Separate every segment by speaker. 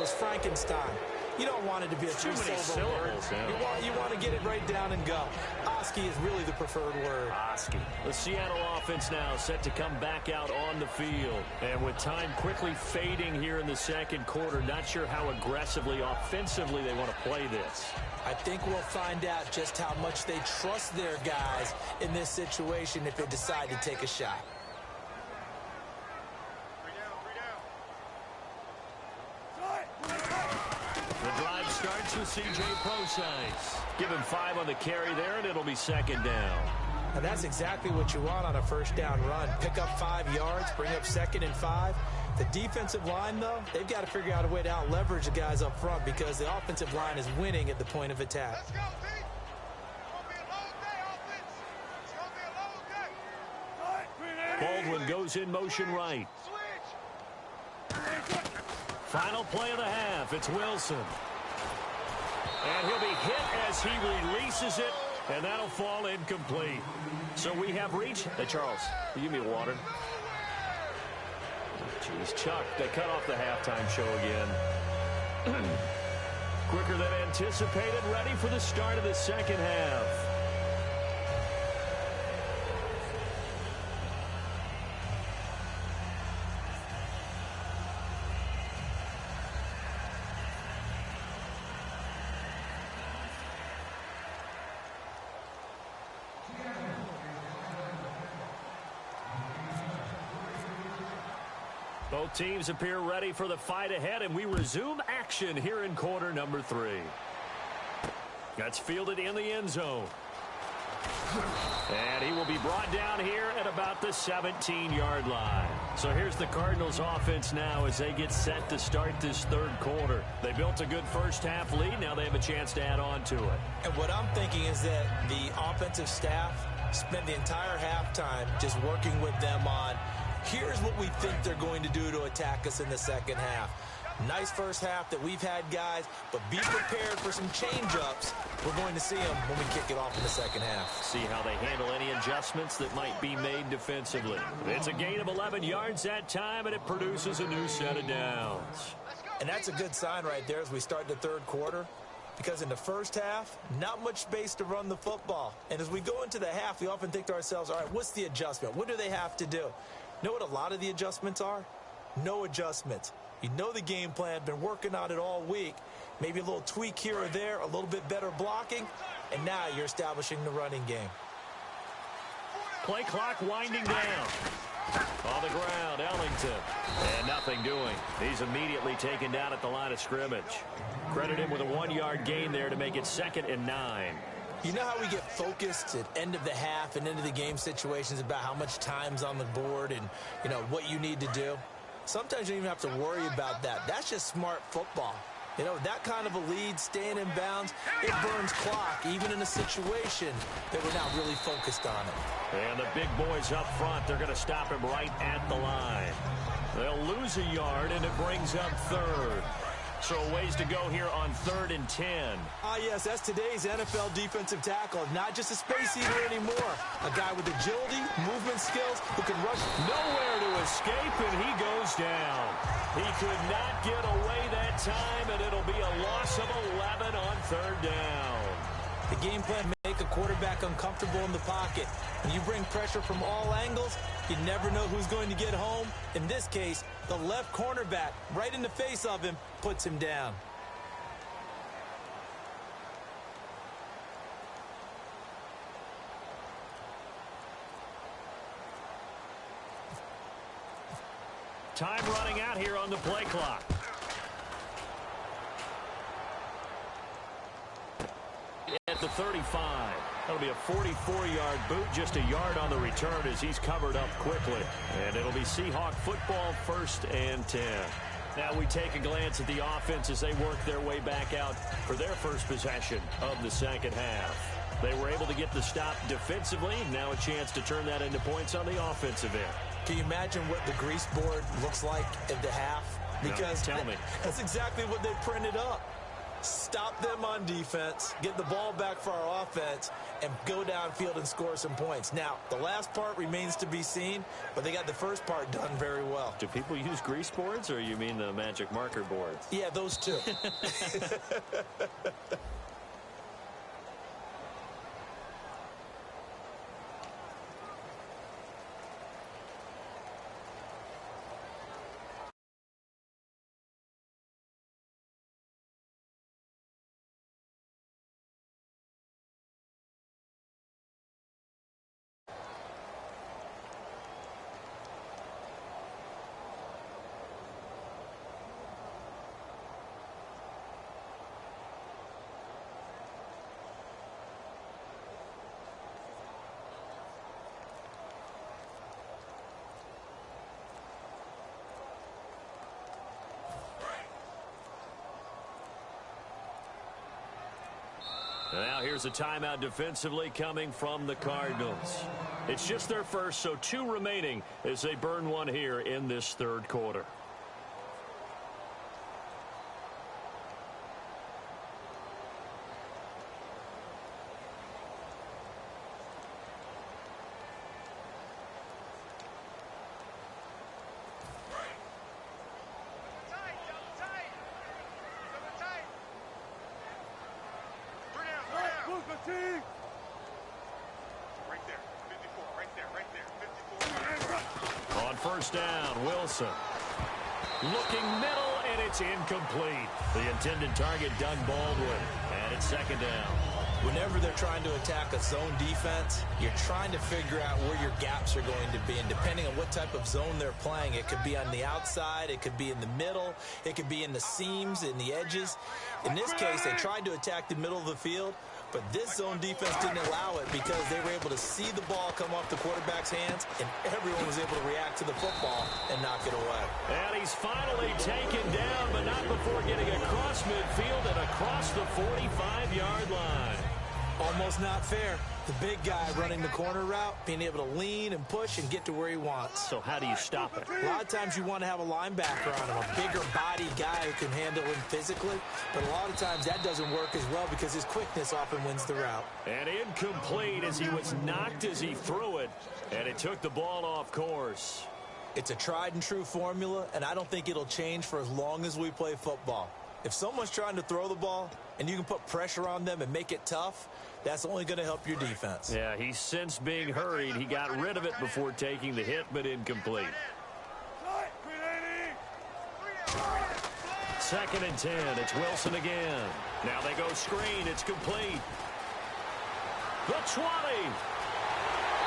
Speaker 1: is Frankenstein. You don't want it to be a three-syllable word. You want to get it right down and go. Oski is really the preferred word.
Speaker 2: Oski. The Seattle offense now set to come back out on the field. And with time quickly fading here in the second quarter, not sure how aggressively, offensively they want to play this.
Speaker 1: I think we'll find out just how much they trust their guys in this situation if they decide to take a shot.
Speaker 2: The drive starts with C.J. Prosise. Give him 5 on the carry there, and it'll be second down.
Speaker 1: And that's exactly what you want on a first down run. Pick up 5 yards, bring up 2nd and 5. The defensive line, though, they've got to figure out a way to out-leverage the guys up front because the offensive line is winning at the point of attack.
Speaker 3: Let's go, D. It's going to be a long day, offense. It's going to be a long day.
Speaker 2: Baldwin goes in motion right. Final play of the half. It's Wilson. And he'll be hit as he releases it, and that'll fall incomplete. So we have reached... Hey, Charles, give me water. Jeez, Chuck, they cut off the halftime show again. Quicker than anticipated, ready for the start of the second half. Both teams appear ready for the fight ahead, and we resume action here in quarter number 3. That's fielded in the end zone. And he will be brought down here at about the 17-yard line. So here's the Cardinals offense now as they get set to start this third quarter. They built a good first-half lead. Now they have a chance to add on to it.
Speaker 1: And what I'm thinking is that the offensive staff spent the entire halftime just working with them on here's what we think they're going to do to attack us in the second half. Nice first half that we've had, guys, but be prepared for some change-ups. We're going to see them when we kick it off in the second half.
Speaker 2: See how they handle any adjustments that might be made defensively. It's a gain of 11 yards that time, and it produces a new set of downs.
Speaker 1: And that's a good sign right there as we start the third quarter, because in the first half, not much space to run the football. And as we go into the half, we often think to ourselves, all right, what's the adjustment? What do they have to do? You know what a lot of the adjustments are? No adjustments. You know the game plan, been working on it all week. Maybe a little tweak here or there, a little bit better blocking, and now you're establishing the running game.
Speaker 2: Play clock winding down. On the ground, Ellington. And nothing doing. He's immediately taken down at the line of scrimmage. Credit him with a 1-yard gain there to make it 2nd and 9.
Speaker 1: You know how we get focused at end of the half and end of the game situations about how much time's on the board and, you know, what you need to do? Sometimes you don't even have to worry about that. That's just smart football. You know, that kind of a lead, staying in bounds, it burns clock, even in a situation that we're not really focused on it.
Speaker 2: And the big boys up front, they're going to stop him right at the line. They'll lose a yard, and it brings up 3rd. So a ways to go here on 3rd and 10.
Speaker 1: Ah, yes, that's today's NFL defensive tackle. Not just a space eater anymore. A guy with agility, movement skills, who can rush.
Speaker 2: Nowhere to escape, and he goes down. He could not get away that time, and it'll be a loss of 11 on 3rd down.
Speaker 1: The game plan make a quarterback uncomfortable in the pocket. When you bring pressure from all angles, you never know who's going to get home. In this case, the left cornerback, right in the face of him, puts him down.
Speaker 2: Time running out here on the play clock. At the 35. That'll be a 44-yard boot, just a yard on the return as he's covered up quickly. And it'll be Seahawk football, 1st and 10. Now we take a glance at the offense as they work their way back out for their first possession of the second half. They were able to get the stop defensively. Now a chance to turn that into points on the offensive end.
Speaker 1: Can you imagine what the grease board looks like at the half? Because
Speaker 2: no, tell me.
Speaker 1: That's exactly what they printed up. stop them on defense, get the ball back for our offense, and go downfield and score some points. Now, the last part remains to be seen, but they got the first part done very well.
Speaker 2: Do people use grease boards, or you mean the magic marker boards?
Speaker 1: Yeah, those two.
Speaker 2: Now here's a timeout defensively coming from the Cardinals. It's just their first, so 2 remaining as they burn one here in this third quarter. On first down, Wilson. Looking middle, and it's incomplete. The intended target, Doug Baldwin. And it's second down.
Speaker 1: Whenever they're trying to attack a zone defense, you're trying to figure out where your gaps are going to be. And depending on what type of zone they're playing, it could be on the outside, it could be in the middle, it could be in the seams, in the edges. In this case, they tried to attack the middle of the field, but this zone defense didn't allow it because they were able to see the ball come off the quarterback's hands, and everyone was able to react to the football and knock it away.
Speaker 2: And he's finally taken down, but not before getting across midfield and across the 45-yard line.
Speaker 1: Almost not fair. The big guy running the corner route, being able to lean and push and get to where he wants.
Speaker 2: So how do you stop it?
Speaker 1: A lot of times you want to have a linebacker on him, a bigger body guy who can handle him physically. But a lot of times that doesn't work as well because his quickness often wins the route.
Speaker 2: And incomplete as he was knocked as he threw it. And it took the ball off course.
Speaker 1: It's a tried and true formula, and I don't think it'll change for as long as we play football. If someone's trying to throw the ball and you can put pressure on them and make it tough, that's only going to help your defense.
Speaker 2: Yeah, he's since being hurried. He got rid of it before taking the hit, but incomplete. Second and 10. It's Wilson again. Now they go screen. It's complete. The 20.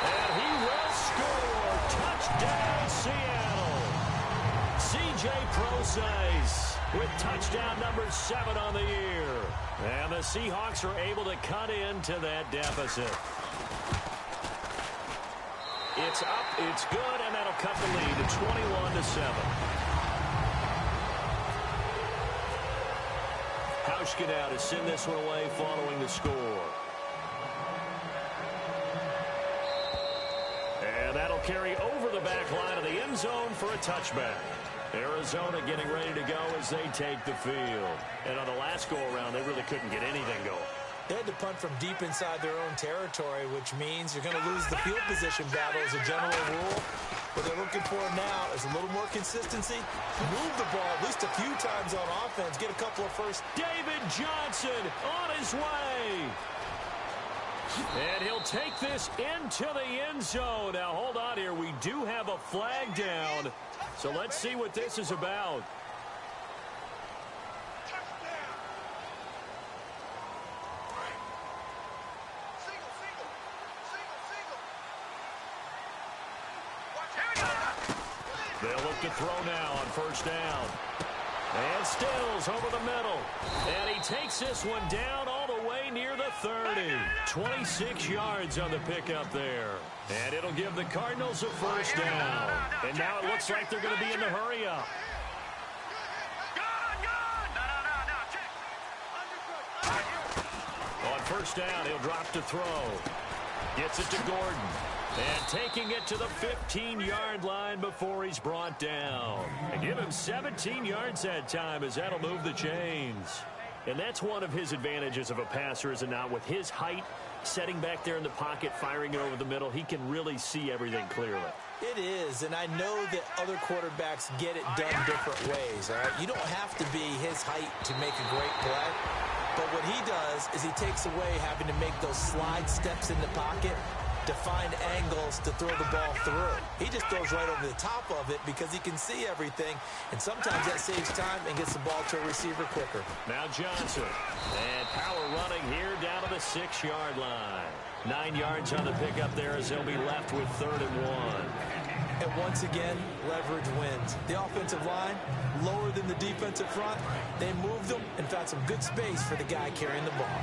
Speaker 2: And he will score. Touchdown, Seattle. C.J. Prosise with touchdown number 7 on the year. And the Seahawks are able to cut into that deficit. It's up, it's good, and that'll cut the lead to 21-7. Hauschka now to send this one away following the score. And that'll carry over the back line of the end zone for a touchback. Arizona getting ready to go as they take the field. And on the last go-around, they really couldn't get anything going.
Speaker 1: They had to punt from deep inside their own territory, which means you're going to lose the field position battle as a general rule. What they're looking for now is a little more consistency. Move the ball at least a few times on offense. Get a couple of first.
Speaker 2: David Johnson on his way. And he'll take this into the end zone. Now, hold on here. We do have a flag down. So let's see what this is about. They'll look to throw now on first down. And Stills over the middle. And he takes this one down all the way near the 30. 26 yards on the pickup there. And it'll give the Cardinals a first down. And now it looks like they're going to be in the hurry-up. On first down, he'll drop to throw. Gets it to Gordon. And taking it to the 15-yard line before he's brought down. And give him 17 yards that time as that'll move the chains. And that's one of his advantages of a passer, is it not? With his height, setting back there in the pocket, firing it over the middle, he can really see everything clearly.
Speaker 1: It is, and I know that other quarterbacks get it done different ways, all right? You don't have to be his height to make a great play, but what he does is he takes away having to make those slide steps in the pocket to find angles to throw the ball through. He just throws right over the top of it because he can see everything, and sometimes that saves time and gets the ball to a receiver quicker.
Speaker 2: Now Johnson, and power running here down to the 6-yard line. 9 yards on the pickup there as they'll be left with 3rd and 1.
Speaker 1: And once again, leverage wins. The offensive line, lower than the defensive front. They moved them and found some good space for the guy carrying the ball.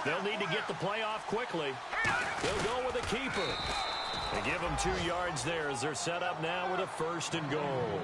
Speaker 2: They'll need to get the play off quickly. They'll go with a keeper. They give them 2 yards there as they're set up now with a 1st and goal.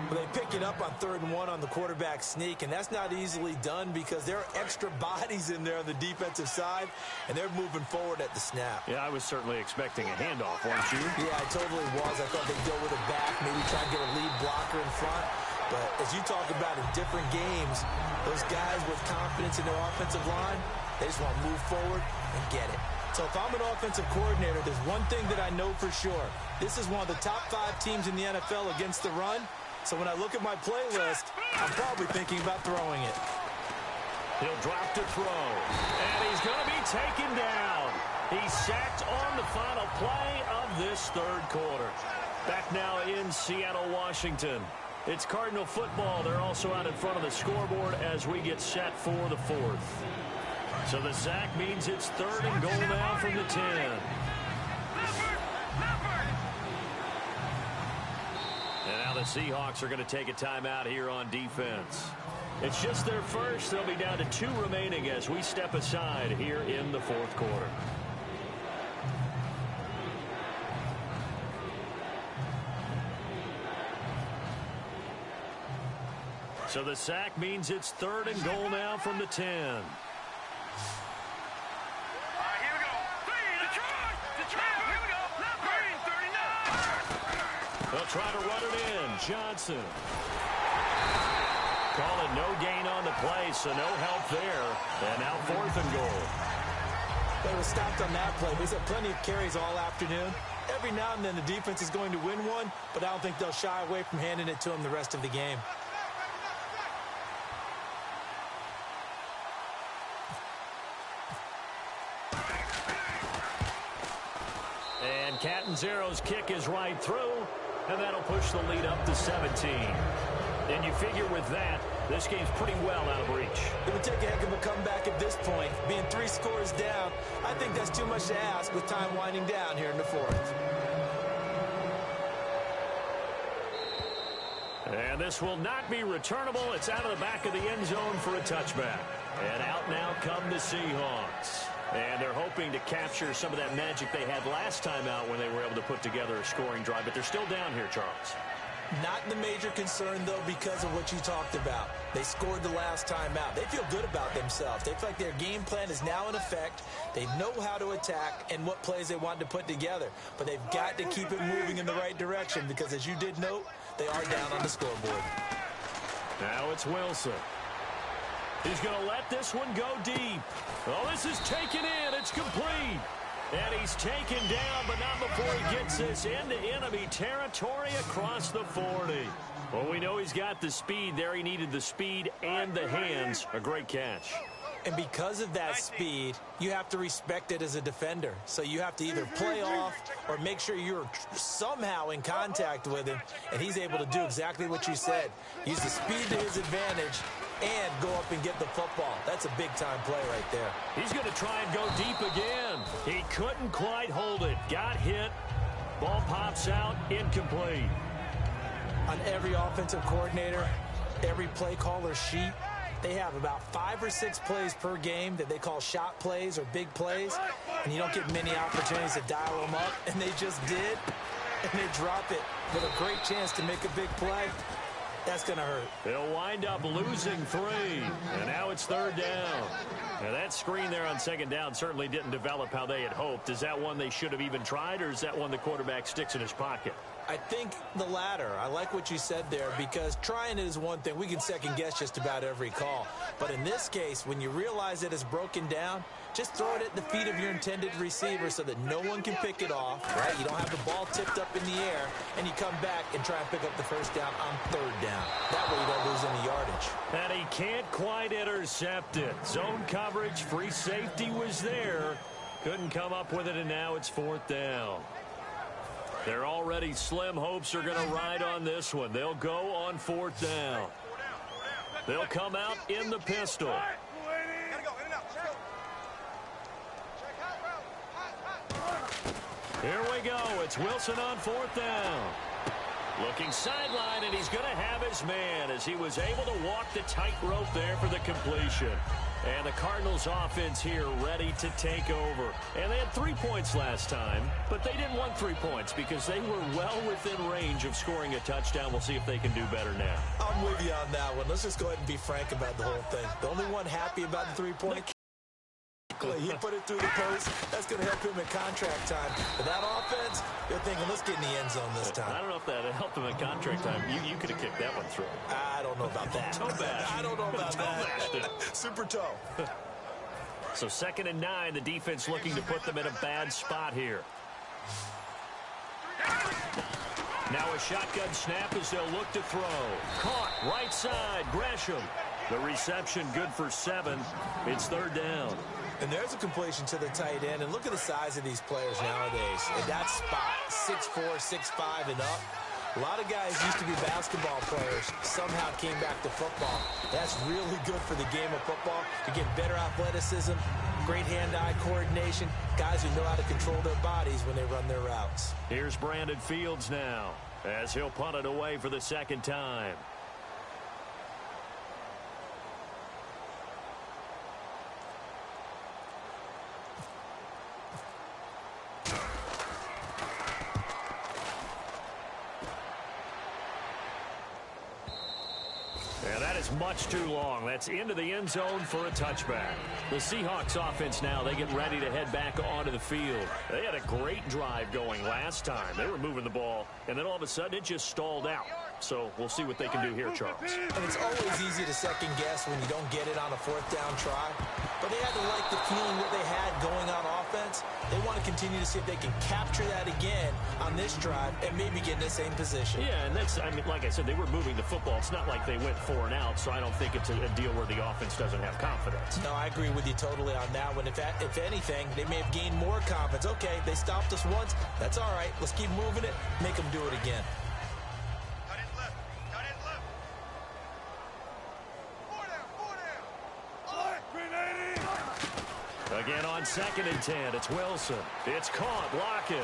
Speaker 1: Well, they pick it up on 3rd and 1 on the quarterback sneak, and that's not easily done because there are extra bodies in there on the defensive side, and they're moving forward at the snap.
Speaker 2: Yeah, I was certainly expecting a handoff, weren't you?
Speaker 1: Yeah, I totally was. I thought they'd go with a back, maybe try and get a lead blocker in front. But as you talk about in different games, those guys with confidence in their offensive line, they just want to move forward and get it. So if I'm an offensive coordinator, there's one thing that I know for sure. This is one of the top 5 teams in the NFL against the run. So when I look at my playlist, I'm probably thinking about throwing it.
Speaker 2: He'll drop to throw. And he's going to be taken down. He's sacked on the final play of this 3rd quarter. Back now in Seattle, Washington. It's Cardinal football. They're also out in front of the scoreboard as we get set for the 4th. So the sack means it's 3rd and goal now from the 10. And now the Seahawks are going to take a timeout here on defense. It's just their first. They'll be down to 2 remaining as we step aside here in the 4th quarter. So the sack means it's 3rd and goal now from the 10. They'll try to run it in. Johnson. Calling no gain on the play, so no help there. And now 4th and goal.
Speaker 1: They were stopped on that play. He's had plenty of carries all afternoon. Every now and then the defense is going to win one, but I don't think they'll shy away from handing it to him the rest of the game.
Speaker 2: And Catanzaro's kick is right through, and that'll push the lead up to 17. And you figure with that, this game's pretty well out of reach.
Speaker 1: It would take a heck of a comeback at this point. Being 3 scores down, I think that's too much to ask with time winding down here in the 4th.
Speaker 2: And this will not be returnable. It's out of the back of the end zone for a touchback. And out now come the Seahawks. And they're hoping to capture some of that magic they had last time out when they were able to put together a scoring drive. But they're still down here, Charles.
Speaker 1: Not the major concern, though, because of what you talked about. They scored the last time out. They feel good about themselves. They feel like their game plan is now in effect. They know how to attack and what plays they want to put together. But they've got to keep it moving in the right direction because, as you did note, they are down on the scoreboard.
Speaker 2: Now it's Wilson. He's going to let this one go deep. Oh, this is taken in. It's complete. And he's taken down, but not before he gets this into enemy territory across the 40. Well, we know he's got the speed there. He needed the speed and the hands. A great catch.
Speaker 1: And because of that speed, you have to respect it as a defender. So you have to either play off or make sure you're somehow in contact with him. And he's able to do exactly what you said. Use the speed to his advantage and go up and get the football. That's a big-time play right there.
Speaker 2: He's going to try and go deep again. He couldn't quite hold it. Got hit. Ball pops out. Incomplete.
Speaker 1: On every offensive coordinator, every play caller sheet, they have about 5 or 6 plays per game that they call shot plays or big plays, and you don't get many opportunities to dial them up, and they just did, and they drop it with a great chance to make a big play. That's going to hurt.
Speaker 2: They'll wind up losing 3, and now it's 3rd down. Now that screen there on 2nd down certainly didn't develop how they had hoped. Is that one they should have even tried, or is that one the quarterback sticks in his pocket?
Speaker 1: I think the latter. I like what you said there because trying it is one thing. We can second guess just about every call. But in this case, when you realize it is broken down, just throw it at the feet of your intended receiver so that no one can pick it off, right? You don't have the ball tipped up in the air, and you come back and try and pick up the first down on third down. That way you don't lose any yardage.
Speaker 2: And he can't quite intercept it. Zone coverage, free safety was there. Couldn't come up with it, and now it's fourth down. Their already slim hopes are going to ride on this one. They'll go on fourth down. They'll come out in the pistol. Here we go. It's Wilson on fourth down. Looking sideline, and he's going to have his man as he was able to walk the tightrope there for the completion. And the Cardinals offense here ready to take over. And they had 3 points last time, but they didn't want 3 points because they were well within range of scoring a touchdown. We'll see if they can do better now.
Speaker 1: I'm with you on that one. Let's just go ahead and be frank about the whole thing. The only one happy about the 3-point he put it through the post. That's going to help him in contract time. But that offense, they're thinking, let's get in the end zone this time.
Speaker 2: I don't know if that helped him in contract time. You could have kicked that one through.
Speaker 1: I don't know about that.
Speaker 2: Toe bash.
Speaker 1: I don't know about that. Super toe.
Speaker 2: So 2nd and 9, the defense looking to put them in a bad spot here. Now a shotgun snap as they'll look to throw. Caught, right side, Gresham. The reception good for 7. It's third down.
Speaker 1: And there's a completion to the tight end. And look at the size of these players nowadays. At that spot, 6'4", 6'5", and up. A lot of guys used to be basketball players, somehow came back to football. That's really good for the game of football. You get better athleticism, great hand-eye coordination, guys who know how to control their bodies when they run their routes.
Speaker 2: Here's Brandon Fields now as he'll punt it away for the second time. Much too long. That's into the end zone for a touchback. The Seahawks offense now, they get ready to head back onto the field. They had a great drive going last time. They were moving the ball, and then all of a sudden it just stalled out. So we'll see what they can do here, Charles.
Speaker 1: And it's always easy to second guess when you don't get it on a fourth down try. But they had to like the feeling that they had going on offense. They want to continue to see if they can capture that again on this drive and maybe get in the same position.
Speaker 2: Yeah, and that's, I mean, like I said, they were moving the football. It's not like they went 4 and out, so I don't think it's a deal where the offense doesn't have confidence.
Speaker 1: No, I agree with you totally on that one. If anything, they may have gained more confidence. Okay, they stopped us once. That's all right. Let's keep moving it. Make them do it again.
Speaker 2: Again on 2nd and 10, it's Wilson. It's caught, Lockett.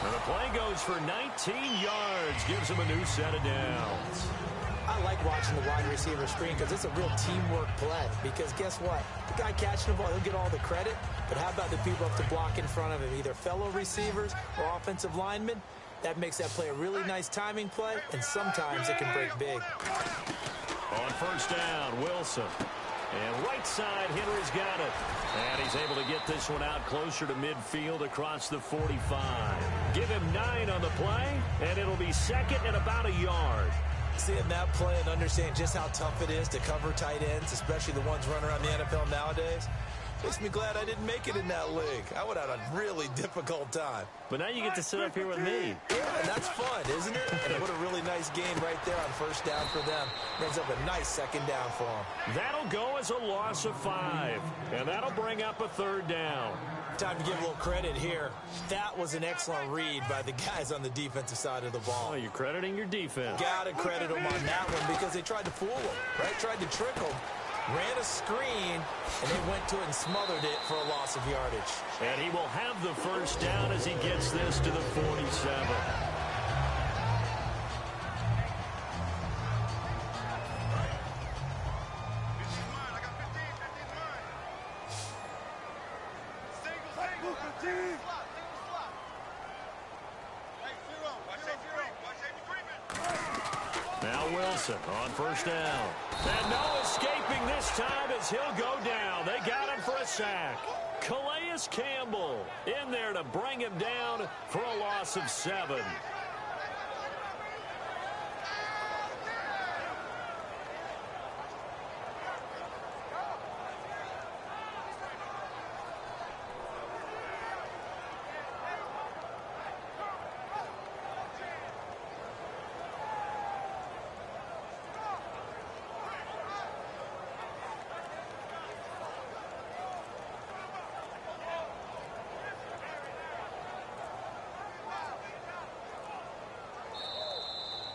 Speaker 2: And the play goes for 19 yards, gives him a new set of downs.
Speaker 1: I like watching the wide receiver screen because it's a real teamwork play. Because guess what? The guy catching the ball, he'll get all the credit. But how about the people up to block in front of him, either fellow receivers or offensive linemen? That makes that play a really nice timing play, and sometimes it can break big.
Speaker 2: On first down, Wilson. And right side, Henry's got it. And he's able to get this one out closer to midfield across the 45. Give him 9 on the play, and it'll be 2nd and about a yard.
Speaker 1: Seeing that play and understand just how tough it is to cover tight ends, especially the ones running around the NFL nowadays, makes me glad I didn't make it in that league. I would have had a really difficult time.
Speaker 2: But now you get to sit up here with me.
Speaker 1: Yeah, and that's fun, isn't it? And what a really nice game right there on first down for them. Ends up a nice second down for them.
Speaker 2: That'll go as a loss of 5. And that'll bring up a third down.
Speaker 1: Time to give a little credit here. That was an excellent read by the guys on the defensive side of the ball.
Speaker 2: Oh, you're crediting your defense.
Speaker 1: Gotta credit them on that one because they tried to fool them, right? Tried to trick them. Ran a screen, and they went to it and smothered it for a loss of yardage.
Speaker 2: And he will have the first down as he gets this to the 47. Now Wilson on first down. And no escaping this time as he'll go down. They got him for a sack. Calais Campbell in there to bring him down for a loss of 7.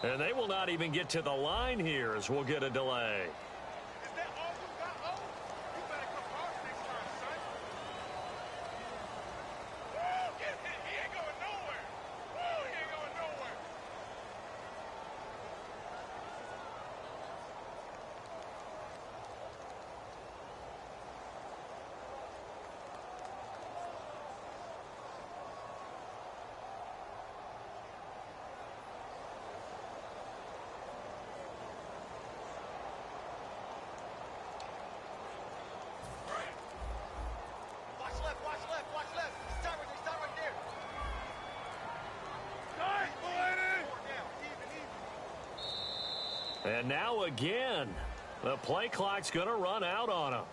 Speaker 2: And they will not even get to the line here as we'll get a delay.
Speaker 3: Is that all you got, O? You better come hard next time, son. Woo, get hit. He ain't going nowhere. Woo, he ain't going nowhere. Watch left. Start right there. Even.
Speaker 2: And now again, the play clock's going to run out on him.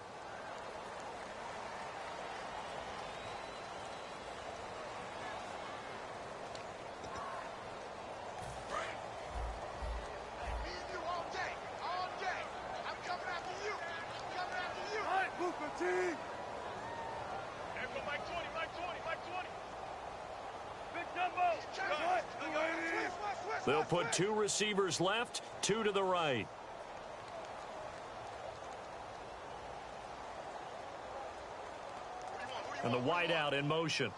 Speaker 3: Me and you all day. I'm coming after you. All right, Booker team. There go Mike 20. Big Dumbo.
Speaker 2: They'll put 2 receivers left, 2 to the right. And the wideout in motion.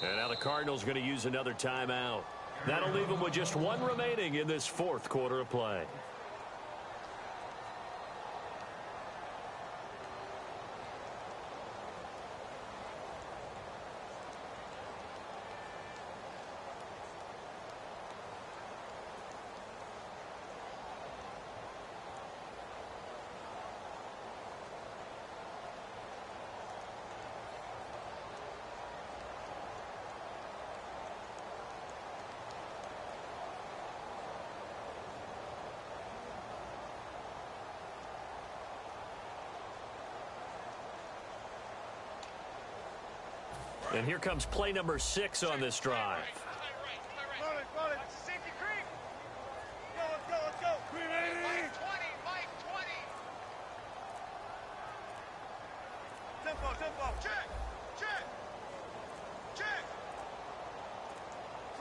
Speaker 2: And now the Cardinals going to use another timeout. That'll leave them with just 1 remaining in this 4th quarter of play. And here comes play number 6 on this drive.
Speaker 3: Run it. Safety creep. Let's go. Mike 20. Tempo. Check.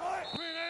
Speaker 3: Right.